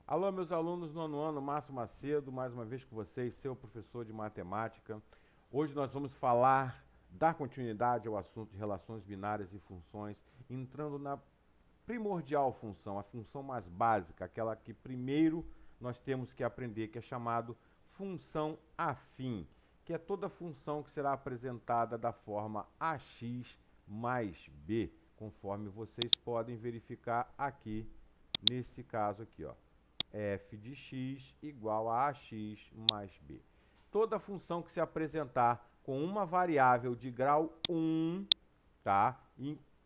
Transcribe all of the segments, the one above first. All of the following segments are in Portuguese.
Alô, meus alunos, nono ano, Márcio Macedo, mais uma vez com vocês, seu professor de matemática. Hoje nós vamos dar continuidade ao assunto de relações binárias e funções, entrando na primordial função, a função mais básica, aquela que primeiro nós temos que aprender, que é chamado função afim, que é toda função que será apresentada da forma ax mais b, conforme vocês podem verificar aqui, nesse caso aqui, ó. F de x igual a ax mais b. Toda função que se apresentar com uma variável de grau 1, tá?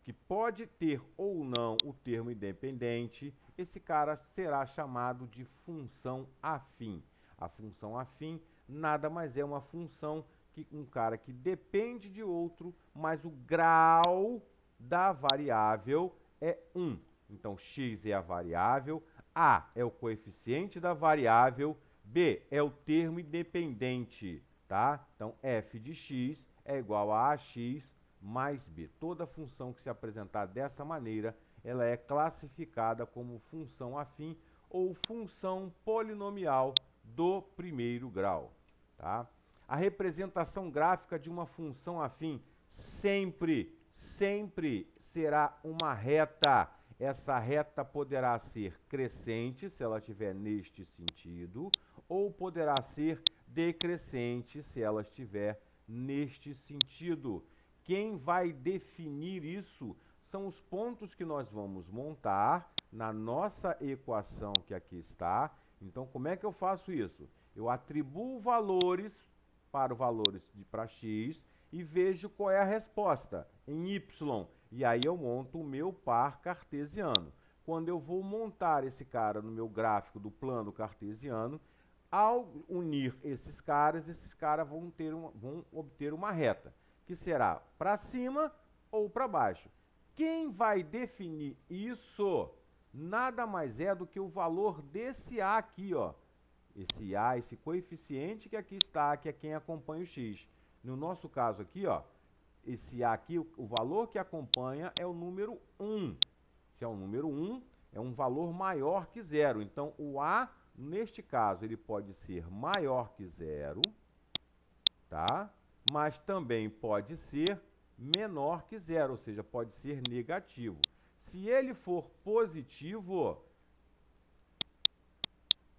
Que pode ter ou não o termo independente, esse cara será chamado de função afim. A função afim nada mais é uma função que um cara que depende de outro, mas o grau da variável é 1. Então, x é a variável, a é o coeficiente da variável, b é o termo independente, tá? Então, f de x é igual a ax mais b. Toda função que se apresentar dessa maneira, ela é classificada como função afim ou função polinomial do primeiro grau, tá? A representação gráfica de uma função afim sempre será uma reta. Essa reta poderá ser crescente, se ela estiver neste sentido, ou poderá ser decrescente, se ela estiver neste sentido. Quem vai definir isso são os pontos que nós vamos montar na nossa equação que aqui está. Então, como é que eu faço isso? Eu atribuo valores para x e vejo qual é a resposta em y. E aí eu monto o meu par cartesiano. Quando eu vou montar esse cara no meu gráfico do plano cartesiano, ao unir esses caras vão obter uma reta, que será para cima ou para baixo. Quem vai definir isso nada mais é do que o valor desse A aqui, ó. Esse A, esse coeficiente que aqui está, que é quem acompanha o x. No nosso caso aqui, ó, esse A aqui, o valor que acompanha é o número 1. Se é o número 1, é um valor maior que zero. Então, o A, neste caso, ele pode ser maior que zero, tá? Mas também pode ser menor que zero, ou seja, pode ser negativo. Se ele for positivo,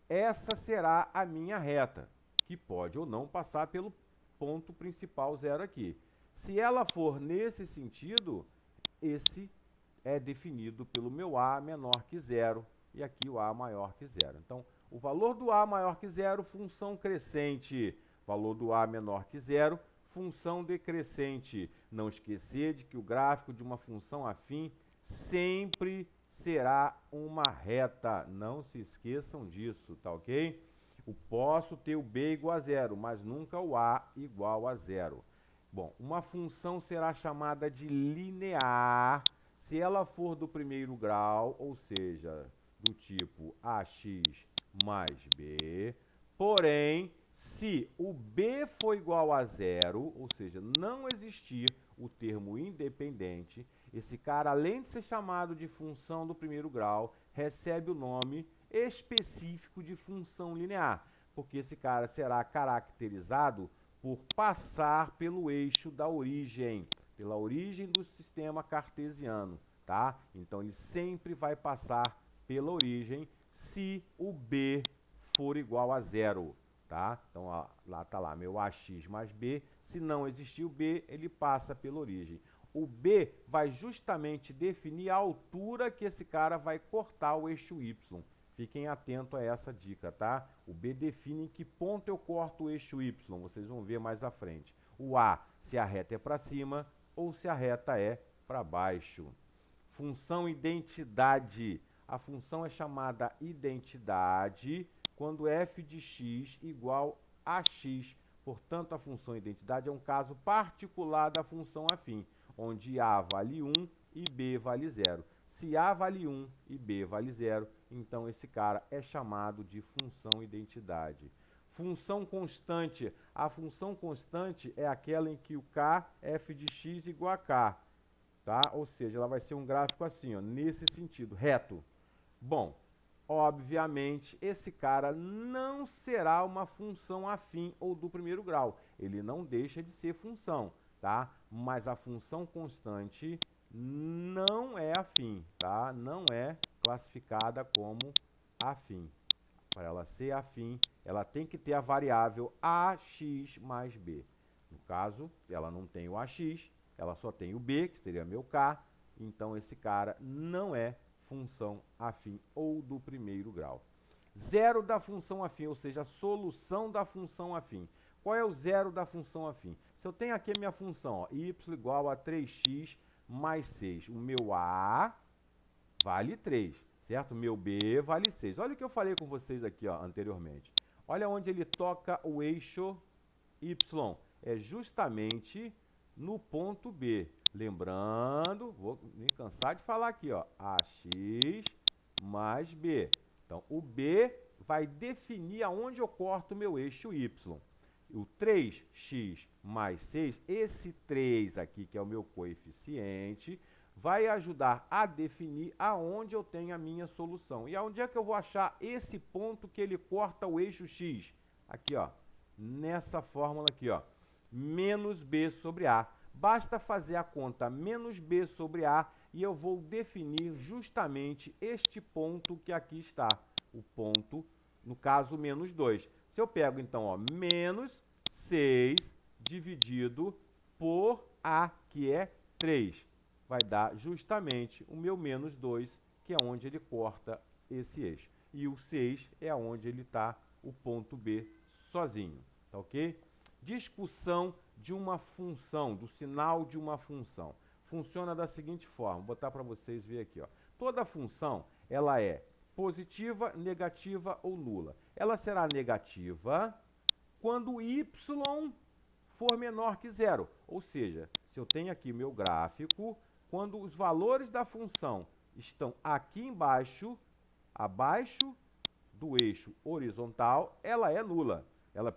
essa será a minha reta, que pode ou não passar pelo ponto principal zero aqui. Se ela for nesse sentido, esse é definido pelo meu A menor que zero e aqui o A maior que zero. Então, o valor do A maior que zero, função crescente. Valor do A menor que zero, função decrescente. Não esquecer de que o gráfico de uma função afim sempre será uma reta. Não se esqueçam disso, tá ok? Eu posso ter o B igual a zero, mas nunca o A igual a zero. Bom, uma função será chamada de linear se ela for do primeiro grau, ou seja, do tipo ax mais b. Porém, se o b for igual a zero, ou seja, não existir o termo independente, esse cara, além de ser chamado de função do primeiro grau, recebe o nome específico de função linear, porque esse cara será caracterizado por passar pelo eixo da origem, pela origem do sistema cartesiano, tá? Então, ele sempre vai passar pela origem se o b for igual a zero, tá? Então, ó, lá está lá, meu ax mais b. Se não existir o b, ele passa pela origem. O b vai justamente definir a altura que esse cara vai cortar o eixo y. Fiquem atentos a essa dica, tá? O B define em que ponto eu corto o eixo Y, vocês vão ver mais à frente. O A, se a reta é para cima ou se a reta é para baixo. Função identidade. A função é chamada identidade quando f de x igual a x. Portanto, a função identidade é um caso particular da função afim, onde A vale 1 e B vale 0. Se A vale 1 e B vale 0, então esse cara é chamado de função identidade. Função constante. A função constante é aquela em que o k, f de x igual a k. Tá? Ou seja, ela vai ser um gráfico assim, ó, nesse sentido, reto. Bom, obviamente, esse cara não será uma função afim ou do primeiro grau. Ele não deixa de ser função, tá? Mas a função constante não é afim, tá? Não é classificada como afim. Para ela ser afim, ela tem que ter a variável ax mais b. No caso, ela não tem o ax, ela só tem o b, que seria meu k, então esse cara não é função afim ou do primeiro grau. Zero da função afim, ou seja, a solução da função afim. Qual é o zero da função afim? Se eu tenho aqui a minha função, ó, y igual a 3x mais 6, o meu a vale 3, certo? O meu b vale 6. Olha o que eu falei com vocês aqui, ó, anteriormente. Olha onde ele toca o eixo y. É justamente no ponto B. Lembrando, vou me cansar de falar aqui, ó, ax mais b. Então, o b vai definir aonde eu corto o meu eixo y. O 3x mais 6, esse 3 aqui, que é o meu coeficiente, vai ajudar a definir aonde eu tenho a minha solução. E aonde é que eu vou achar esse ponto que ele corta o eixo x? Aqui, ó, nessa fórmula aqui, ó, menos b sobre a. Basta fazer a conta menos b sobre a e eu vou definir justamente este ponto que aqui está. O ponto, no caso, menos 2. Se eu pego, então, ó, menos 6 dividido por a, que é 3, vai dar justamente o meu menos 2, que é onde ele corta esse eixo. E o 6 é onde ele está, o ponto B, sozinho. Tá ok? Discussão de uma função, do sinal de uma função. Funciona da seguinte forma, vou botar para vocês verem aqui, ó. Toda função, ela é positiva, negativa ou nula. Ela será negativa quando y for menor que zero. Ou seja, se eu tenho aqui meu gráfico, quando os valores da função estão aqui embaixo, abaixo do eixo horizontal, ela é nula. Ela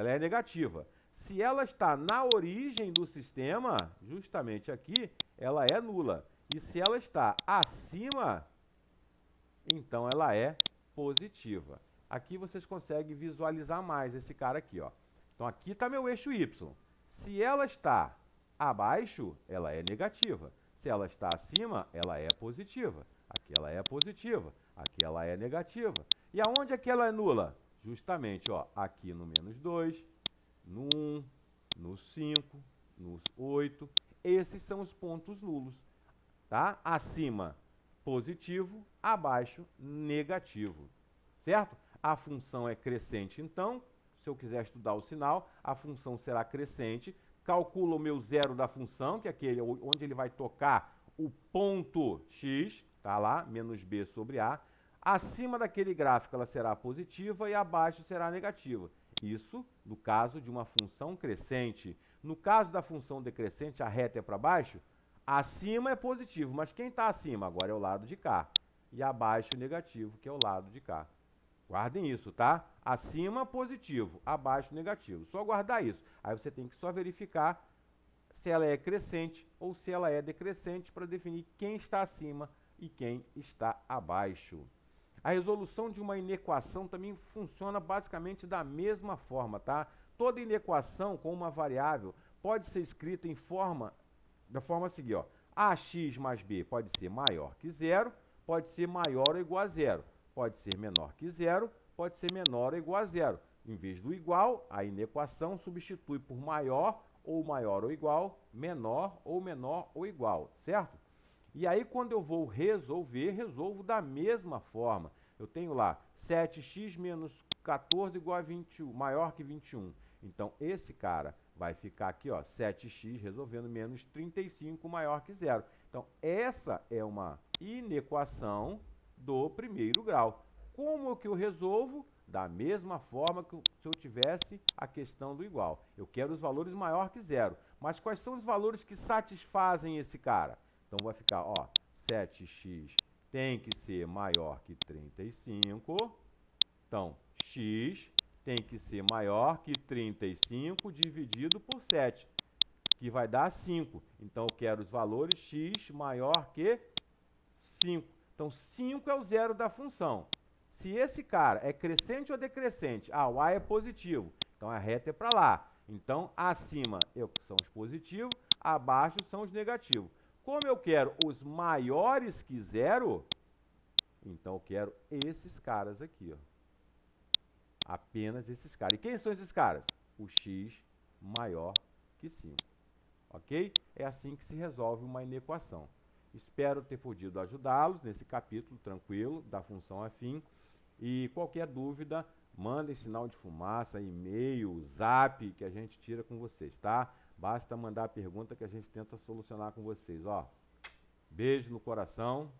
é negativa. Se ela está na origem do sistema, justamente aqui, ela é nula. E se ela está acima, então ela é positiva. Aqui vocês conseguem visualizar mais esse cara aqui, ó. Então aqui está meu eixo y. Se ela está abaixo, ela é negativa. Se ela está acima, ela é positiva. Aqui ela é positiva. Aqui ela é negativa. E aonde é que ela é nula? Justamente, ó, aqui no menos 2, no 1, no 5, no 8. Esses são os pontos nulos. Tá? Acima, positivo. Abaixo, negativo. Certo? A função é crescente, então, se eu quiser estudar o sinal, a função será crescente. Calculo o meu zero da função, que é aquele onde ele vai tocar o ponto x, tá lá, menos b sobre a. Acima daquele gráfico ela será positiva e abaixo será negativa. Isso no caso de uma função crescente. No caso da função decrescente, a reta é para baixo, acima é positivo, mas quem está acima agora é o lado de cá. E abaixo negativo, que é o lado de cá. Guardem isso, tá? Acima, positivo. Abaixo, negativo. Só guardar isso. Aí você tem que só verificar se ela é crescente ou se ela é decrescente para definir quem está acima e quem está abaixo. A resolução de uma inequação também funciona basicamente da mesma forma, tá? Toda inequação com uma variável pode ser escrita da forma seguinte, ó. Ax mais b pode ser maior que zero, pode ser maior ou igual a zero. Pode ser menor que zero, pode ser menor ou igual a zero. Em vez do igual, a inequação substitui por maior ou igual, menor ou igual, certo? E aí, quando eu vou resolver, resolvo da mesma forma. Eu tenho lá 7x menos 14 igual a 21, maior que 21. Então, esse cara vai ficar aqui, ó, 7x resolvendo menos 35 maior que zero. Então, essa é uma inequação do primeiro grau. Como que eu resolvo? Da mesma forma que se eu tivesse a questão do igual. Eu quero os valores maior que zero. Mas quais são os valores que satisfazem esse cara? Então, vai ficar, ó, 7x tem que ser maior que 35. Então, x tem que ser maior que 35 dividido por 7, que vai dar 5. Então, eu quero os valores x maior que 5. Então, 5 é o zero da função. Se esse cara é crescente ou decrescente, o A é positivo, então a reta é para lá. Então, acima são os positivos, abaixo são os negativos. Como eu quero os maiores que zero, então eu quero esses caras aqui, ó. Apenas esses caras. E quem são esses caras? O x maior que 5. Ok? É assim que se resolve uma inequação. Espero ter podido ajudá-los nesse capítulo tranquilo da função afim. E qualquer dúvida, mandem sinal de fumaça, e-mail, zap, que a gente tira com vocês, tá? Basta mandar a pergunta que a gente tenta solucionar com vocês, ó. Beijo no coração.